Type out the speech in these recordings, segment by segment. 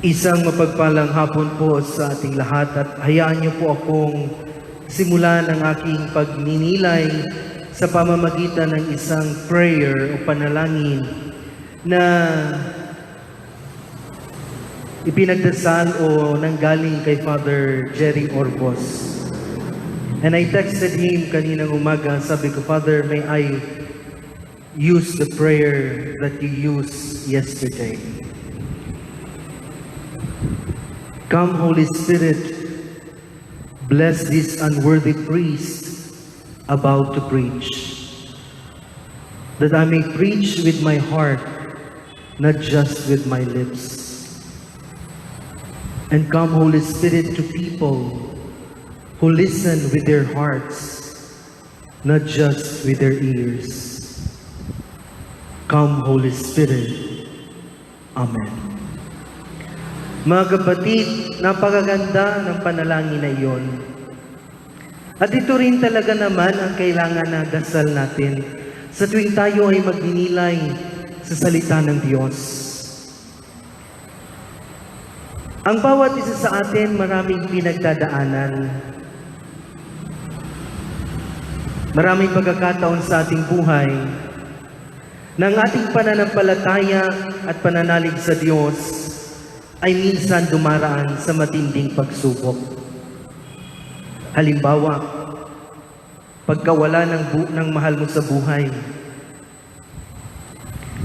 Isang mapagpalang hapon po sa ating lahat at hayaan niyo po akong simulan ang aking pagninilay sa pamamagitan ng isang prayer o panalangin na ipinagdasal o nanggaling kay Father Jerry Orbos. And I texted him kaninang umaga, sabi ko, Father, may I use the prayer that you used yesterday? Come, Holy Spirit, bless this unworthy priest about to preach, that I may preach with my heart, not just with my lips. And come, Holy Spirit, to people who listen with their hearts, not just with their ears. Come, Holy Spirit. Amen. Mga kapatid, napakaganda ng panalangin na iyon. At ito rin talaga naman ang kailangan na dasal natin sa tuwing tayo ay magninilay sa salita ng Diyos. Ang bawat isa sa atin maraming pinagdadaanan. Maraming pagkakataon sa ating buhay ng ating pananampalataya at pananalig sa Diyos ay minsan dumaraan sa matinding pagsubok. Halimbawa, pagkawala ng mahal mo sa buhay,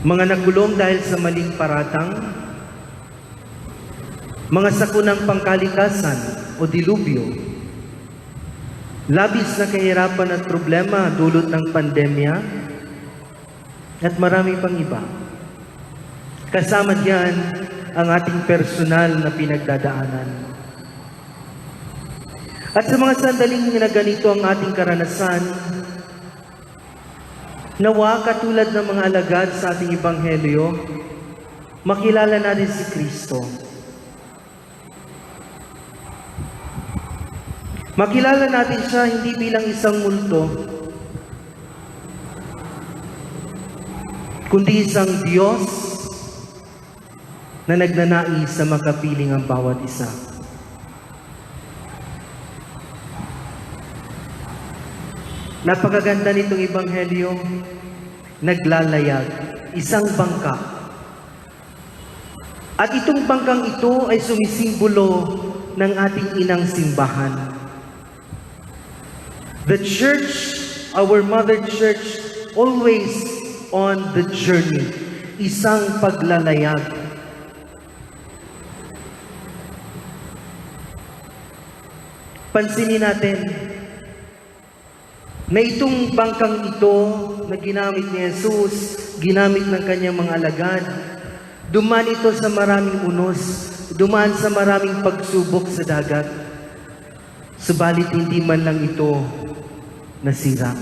mga nagulong dahil sa maling paratang, mga sakunang pangkalikasan o dilubyo, labis na kahirapan at problema dulot ng pandemya, at marami pang iba. Kasama diyan ang ating personal na pinagdadaanan. At sa mga sandaling na ganito ang ating karanasan, nawa katulad ng mga alagad sa ating Ebanghelyo, makilala natin si Kristo. Makilala natin siya hindi bilang isang multo, kundi isang Diyos na nagnanais sa makapiling ang bawat isa. Napakaganda nitong Ebanghelyo, naglalayag, isang bangka. At itong bangkang ito ay sumisimbolo ng ating inang simbahan. The church, our mother church, always on the journey, isang paglalayag. Pansinin natin na itong bangkang ito na ginamit ni Jesus, ginamit ng kanyang mga alagad, dumaan ito sa maraming unos, dumaan sa maraming pagsubok sa dagat. Subalit hindi man lang ito nasira.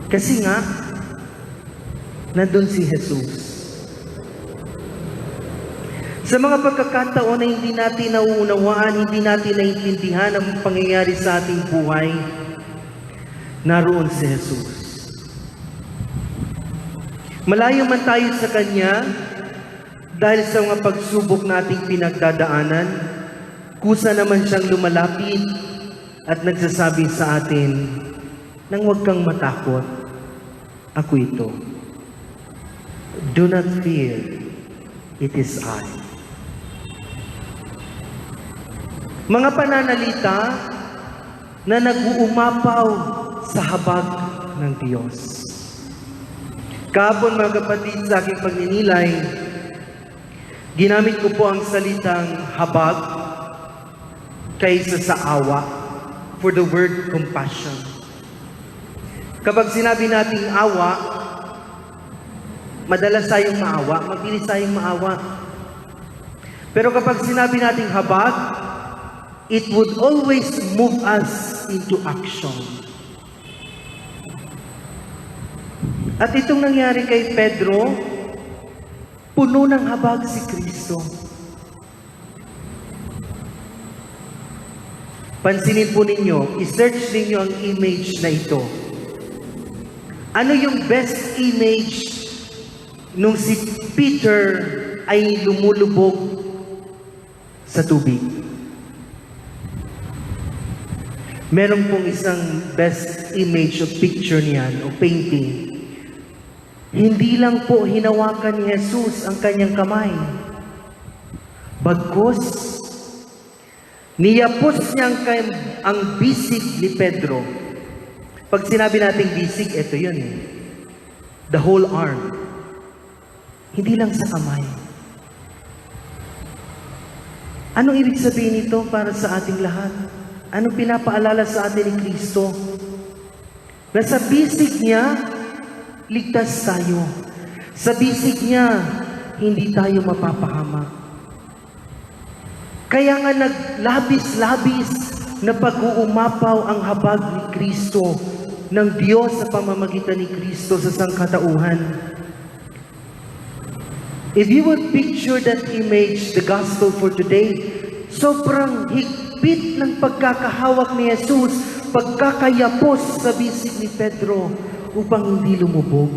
Kasi nga, nandun si Jesus. Sa mga pagkakataon na hindi natin nauunawaan, hindi natin naiintindihan ang pangyayari sa ating buhay, naroon si Jesus. Malayo man tayo sa Kanya, dahil sa mga pagsubok nating pinagdadaanan, kusa naman siyang lumalapit at nagsasabi sa atin, nang huwag kang matakot, ako ito. Do not fear, it is I. Mga pananalita na nag-uumapaw sa habag ng Diyos. Kahapon mga kapatid, sa aking pagninilay, ginamit ko po ang salitang habag kaysa sa awa for the word compassion. Kapag sinabi nating awa, madalas tayong maawa, mabilis tayong maawa. Pero kapag sinabi nating habag, it would always move us into action. At itong nangyari kay Pedro, puno ng habag si Kristo. Pansinin po ninyo, i-search ninyo ang image na ito. Ano yung best image nung si Peter ay lumulubog sa tubig. Meron pong isang best image o picture niyan o painting. Hindi lang po hinawakan ni Jesus ang kanyang kamay. Bagkus, niyapos niya ang bisig ni Pedro. Pag sinabi nating bisig, ito yun eh. The whole arm. Hindi lang sa kamay. Anong ibig sabihin nito para sa ating lahat? Anong pinapaalala sa atin ni Kristo? Na sa bisig niya, ligtas tayo. Sa bisig niya, hindi tayo mapapahamak. Kaya nga naglabis-labis na pag-uumapaw ang habag ni Kristo, ng Diyos sa pamamagitan ni Kristo sa sangkatauhan. If you would picture that image, the gospel for today, sobrang higpit ng pagkakahawak ni Jesus, pagkakayapos sa bisig ni Pedro upang hindi lumubog.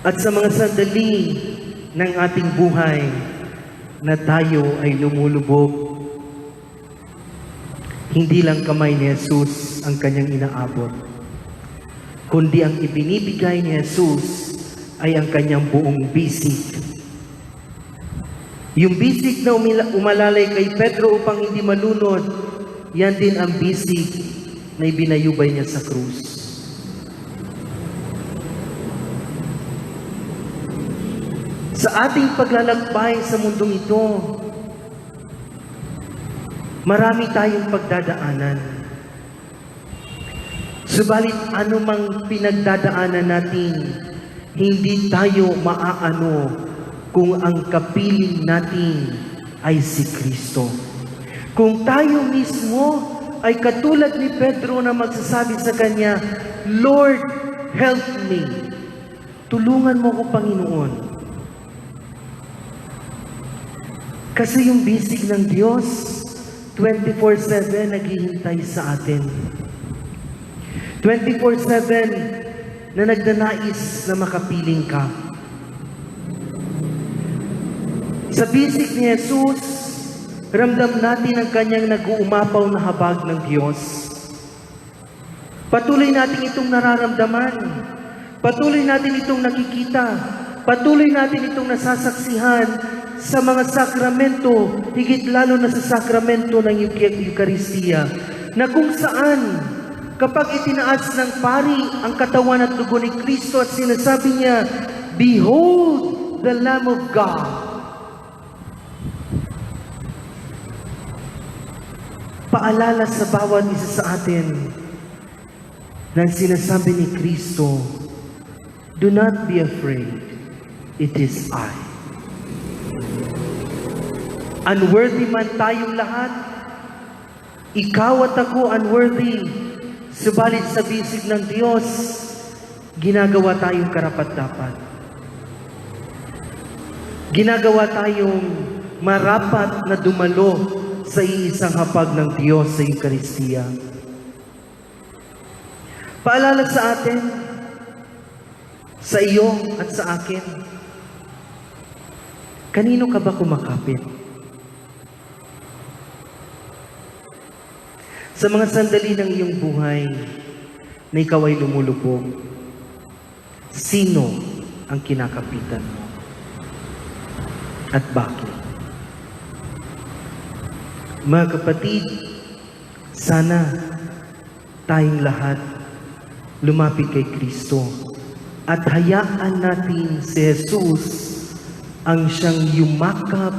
At sa mga sandali ng ating buhay na tayo ay lumulubog, hindi lang kamay ni Jesus ang kanyang inaabot, kundi ang ibinibigay ni Jesus ay ang kanyang buong bisig. Yung bisig na umalalay kay Pedro upang hindi malunod, yan din ang bisig na ibinayubay niya sa krus. Sa ating paglalakbay sa mundong ito, marami tayong pagdadaanan. Subalit anumang pinagdadaanan natin, hindi tayo maaano kung ang kapiling natin ay si Kristo. Kung tayo mismo ay katulad ni Pedro na magsasabi sa kanya, Lord, help me. Tulungan mo ko, Panginoon. Kasi yung bisig ng Diyos, 24/7 naghihintay sa atin. 24/7 na nagnanais na makapiling ka. Sa bisig ni Jesus, ramdam natin ang kanyang nag-uumapaw na habag ng Diyos. Patuloy natin itong nararamdaman. Patuloy natin itong nakikita. Patuloy natin itong nasasaksihan sa mga sakramento, higit lalo na sa sakramento ng Eucharistia, na kung saan kapag itinaas ng pari ang katawan at dugo ni Kristo at sinasabi niya, Behold the Lamb of God. Paalala sa bawat isa sa atin nang sinasabi ni Kristo, Do not be afraid, it is I. Unworthy man tayong lahat, ikaw at ako unworthy, subalit sa bisig ng Diyos, ginagawa tayong karapat-dapat. Ginagawa tayong marapat na dumalo sa iisang hapag ng Diyos sa Eucharistia. Paalala sa atin, sa iyo at sa akin, kanino ka ba kumakapit? Sa mga sandali ng iyong buhay na ikaw ay lumulubog, sino ang kinakapitan mo? At bakit? Mga kapatid, sana tayong lahat lumapit kay Kristo at hayaan natin si Jesus ang siyang yumakap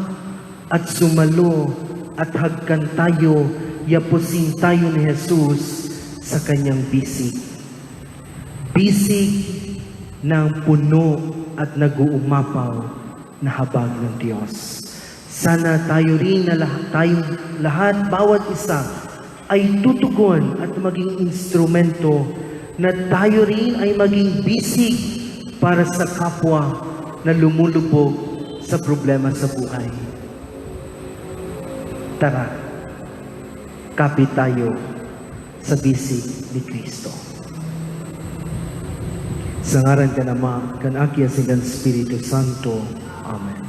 at sumalo at hagkan tayo, yapusin tayo ni Jesus sa kanyang bisig. Bisig ng puno at nag-uumapaw na habag ng Diyos. Sana tayo rin na tayong lahat, bawat isa, ay tutugon at maging instrumento na tayo rin ay maging bisig para sa kapwa na lumulubog sa problema sa buhay. Tara, kapit tayo sa bisig ni Kristo. Sa ngaran ka Ama, kan Aki, at kan Espiritu Santo. Amen.